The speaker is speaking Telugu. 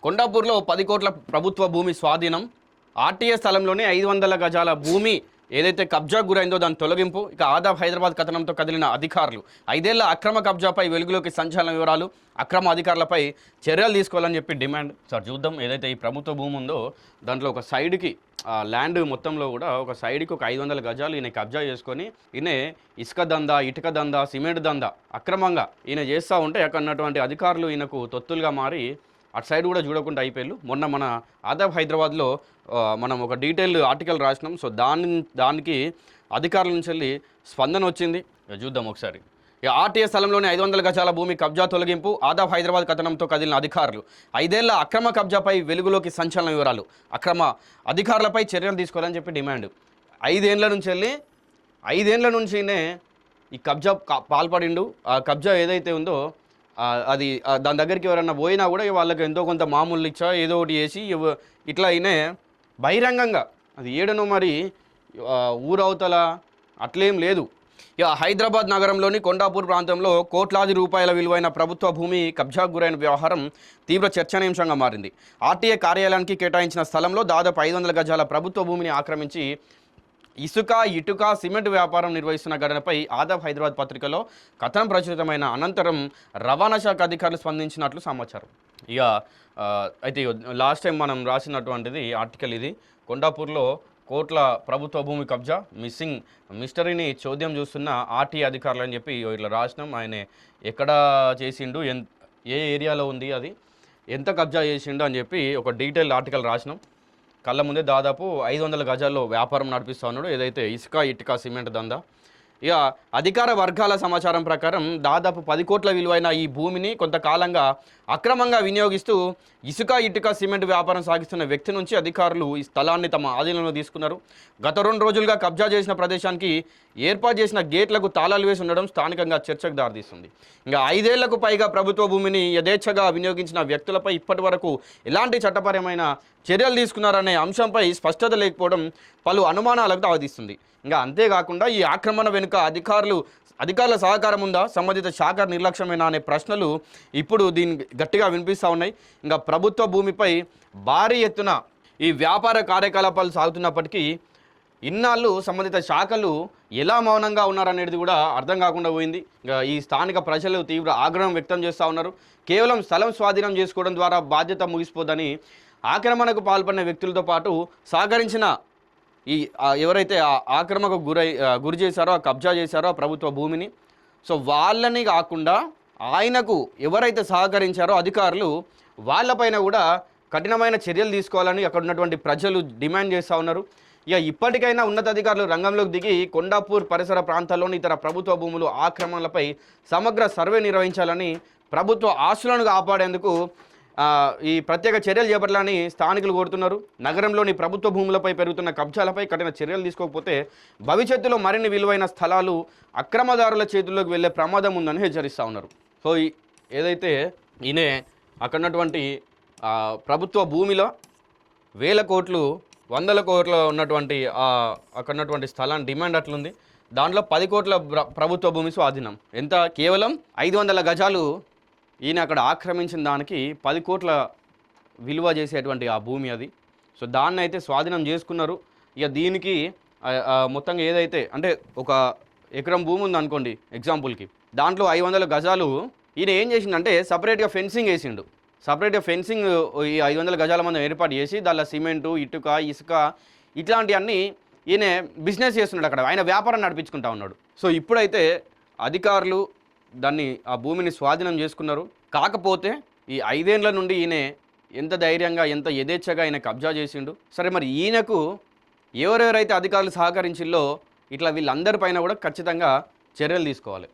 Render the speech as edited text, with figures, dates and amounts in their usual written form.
కొండాపూర్లో 10 కోట్ల ప్రభుత్వ భూమి స్వాధీనం. ఆర్టీఏ స్థలంలోనే 500 గజాల భూమి ఏదైతే కబ్జాకు గురైందో దాని తొలగింపు. ఇక ఆదాబ్ హైదరాబాద్ కథనంతో కదిలిన అధికారులు 5 ఏళ్ల అక్రమ కబ్జాపై వెలుగులోకి సంచలన వివరాలు. అక్రమ అధికారులపై చర్యలు తీసుకోవాలని చెప్పి డిమాండ్. సార్ చూద్దాం, ఏదైతే ఈ ప్రభుత్వ భూమి ఉందో దాంట్లో ఒక సైడ్కి ల్యాండ్ మొత్తంలో కూడా ఒక సైడ్కి ఒక 500 గజాలు ఈయన కబ్జా చేసుకొని ఈయన ఇసుక దందా, ఇటుక దందా, సిమెంట్ దందా అక్రమంగా ఈయన చేస్తూ ఉంటే అక్కడ ఉన్నటువంటి అధికారులు ఈయనకు తొత్తులుగా మారి అటు సైడ్ కూడా చూడకుండా అయిపోయారు. మొన్న మన ఆదాబ్ హైదరాబాద్లో మనం ఒక డీటెయిల్ ఆర్టికల్ రాసినాం. సో దానికి అధికారుల నుంచి వెళ్ళి స్పందన వచ్చింది. చూద్దాం ఒకసారి. ఆర్టీఏ స్థలంలోని 500 గజాల భూమి కబ్జా తొలగింపు. ఆదాబ్ హైదరాబాద్ కథనంతో కదిలిన అధికారులు 5 ఏళ్ల అక్రమ కబ్జాపై వెలుగులోకి సంచలన వివరాలు. అక్రమ అధికారులపై చర్యలు తీసుకోవాలని చెప్పి డిమాండ్. 5 ఏళ్ల నుంచినే ఈ కబ్జా పాల్పడిండు. ఆ కబ్జా ఏదైతే ఉందో అది దాని దగ్గరికి ఎవరన్నా పోయినా కూడా వాళ్ళకి ఎంతో కొంత మామూలు ఇచ్చా ఏదో ఒకటి చేసి ఇట్లా అయినే బహిరంగంగా అది ఏడనో మరి ఊరవతల అట్లేం లేదు. ఇక హైదరాబాద్ నగరంలోని కొండాపూర్ ప్రాంతంలో కోట్లాది రూపాయల విలువైన ప్రభుత్వ భూమి కబ్జాకు గురైన వ్యవహారం తీవ్ర చర్చనీయాంశంగా మారింది. ఆర్టీఏ కార్యాలయానికి కేటాయించిన స్థలంలో దాదాపు 500 గజాల ప్రభుత్వ భూమిని ఆక్రమించి ఇసుక, ఇటుక, సిమెంట్ వ్యాపారం నిర్వహిస్తున్న ఘటనపై ఆదాబ్ హైదరాబాద్ పత్రికలో కథనం ప్రచురితమైన అనంతరం రవాణా శాఖ అధికారులు స్పందించినట్లు సమాచారం. ఇక అయితే లాస్ట్ టైం మనం రాసినటువంటిది ఆర్టికల్ ఇది. కొండాపూర్లో కోట్ల ప్రభుత్వ భూమి కబ్జా మిస్సింగ్ మిస్టరీని చోద్యం చూస్తున్న ఆర్టీఏ అధికారులు అని చెప్పి ఇట్లా రాసినాం. ఆయన ఎక్కడ చేసిండు, ఏ ఏరియాలో ఉంది, అది ఎంత కబ్జా చేసిండు అని చెప్పి ఒక డీటెయిల్ ఆర్టికల్ రాసినాం. కళ్ళ ముందే దాదాపు 500 గజాల్లో వ్యాపారం నడిపిస్తూ ఉన్నాడు, ఏదైతే ఇసుక, ఇటుక, సిమెంట్ దందా. ఇక అధికార వర్గాల సమాచారం ప్రకారం దాదాపు 10 కోట్ల విలువైన ఈ భూమిని కొంతకాలంగా అక్రమంగా వినియోగిస్తూ ఇసుక, ఇటుక, సిమెంట్ వ్యాపారం సాగిస్తున్న వ్యక్తి నుంచి అధికారులు ఈ స్థలాన్ని తమ ఆధీనంలో తీసుకున్నారు. గత 2 రోజులుగా కబ్జా చేసిన ప్రదేశానికి ఏర్పాటు చేసిన గేట్లకు తాళాలు వేసి ఉండడం స్థానికంగా చర్చకు దారితీస్తుంది. ఇంకా 5 ఏళ్లకు పైగా ప్రభుత్వ భూమిని యథేచ్ఛగా వినియోగించిన వ్యక్తులపై ఇప్పటి వరకు ఎలాంటి చట్టపరమైన చర్యలు తీసుకున్నారనే అంశంపై స్పష్టత లేకపోవడం పలు అనుమానాలకు దారితీస్తుంది. ఇంకా అంతేకాకుండా ఈ ఆక్రమణ వెనుక అధికారుల సహకారం ఉందా, సంబంధిత శాఖ నిర్లక్ష్యమేనా అనే ప్రశ్నలు ఇప్పుడు దీన్ని గట్టిగా వినిపిస్తూ ఉన్నాయి. ఇంకా ప్రభుత్వ భూమిపై భారీ ఎత్తున ఈ వ్యాపార కార్యకలాపాలు సాగుతున్నప్పటికీ ఇన్నాళ్ళు సంబంధిత శాఖలు ఎలా మౌనంగా ఉన్నారనేది కూడా అర్థం కాకుండా పోయింది. ఇంకా ఈ స్థానిక ప్రజలు తీవ్ర ఆగ్రహం వ్యక్తం చేస్తూ ఉన్నారు. కేవలం స్థలం స్వాధీనం చేసుకోవడం ద్వారా బాధ్యత ముగిసిపోదని ఆక్రమణకు పాల్పడిన వ్యక్తులతో పాటు సహకరించిన ఈ ఎవరైతే ఆక్రమణకు గురి చేశారో, కబ్జా చేశారో ఆ ప్రభుత్వ భూమిని, సో వాళ్ళని కాకుండా ఆయనకు ఎవరైతే సహకరించారో అధికారులు వాళ్ళపైన కూడా కఠినమైన చర్యలు తీసుకోవాలని అక్కడ ఉన్నటువంటి ప్రజలు డిమాండ్ చేస్తూ ఉన్నారు. ఇక ఇప్పటికైనా ఉన్నతాధికారులు రంగంలోకి దిగి కొండాపూర్ పరిసర ప్రాంతాల్లోని ఇతర ప్రభుత్వ భూములు ఆక్రమణలపై సమగ్ర సర్వే నిర్వహించాలని, ప్రభుత్వ ఆస్తులను కాపాడేందుకు ఈ ప్రత్యేక చర్యలు చేపట్టాలని స్థానికులు కోరుతున్నారు. నగరంలోని ప్రభుత్వ భూములపై పెరుగుతున్న కబ్జాలపై కఠిన చర్యలు తీసుకోకపోతే భవిష్యత్తులో మరిన్ని విలువైన స్థలాలు అక్రమదారుల చేతుల్లోకి వెళ్లే ప్రమాదం ఉందని హెచ్చరిస్తూ ఉన్నారు. సో ఏదైతే ఈయనే అక్కడ ఉన్నటువంటి ప్రభుత్వ భూమిలో 1000 కోట్లు 100 కోట్ల ఉన్నటువంటి అక్కడ ఉన్నటువంటి స్థలాన్ని డిమాండ్ అట్లుంది. దాంట్లో 10 కోట్ల ప్రభుత్వ భూమి స్వాధీనం. ఎంత? కేవలం 500 గజాలు ఈయన అక్కడ ఆక్రమించిన దానికి 10 కోట్ల విలువ చేసేటువంటి ఆ భూమి అది. సో దాన్ని అయితే స్వాధీనం చేసుకున్నారు. ఇక దీనికి మొత్తంగా ఏదైతే అంటే ఒక ఎకరం భూమి ఉంది అనుకోండి ఎగ్జాంపుల్కి, దాంట్లో 500 గజాలు ఈయన ఏం చేసిండంటే సపరేట్గా ఫెన్సింగ్ వేసిండు. సపరేట్గా ఫెన్సింగ్ ఈ 500 గజాల మంది ఏర్పాటు చేసి దానిలో సిమెంటు, ఇటుక, ఇసుక ఇట్లాంటివన్నీ ఈయన బిజినెస్ చేస్తున్నాడు. అక్కడ ఆయన వ్యాపారం నడిపించుకుంటా ఉన్నాడు. సో ఇప్పుడైతే అధికారులు ఆ భూమిని స్వాధీనం చేసుకున్నారు. కాకపోతే ఈ 5 ఏళ్ల నుండి ఈయన ఎంత ధైర్యంగా, ఎంత యథేచ్ఛగా ఆయన కబ్జా చేసిండు. సరే, మరి ఈయనకు ఎవరెవరైతే అధికారులు సహకరించిల్లో ఇట్లా వీళ్ళందరిపైన కూడా ఖచ్చితంగా చర్యలు తీసుకోవాలి.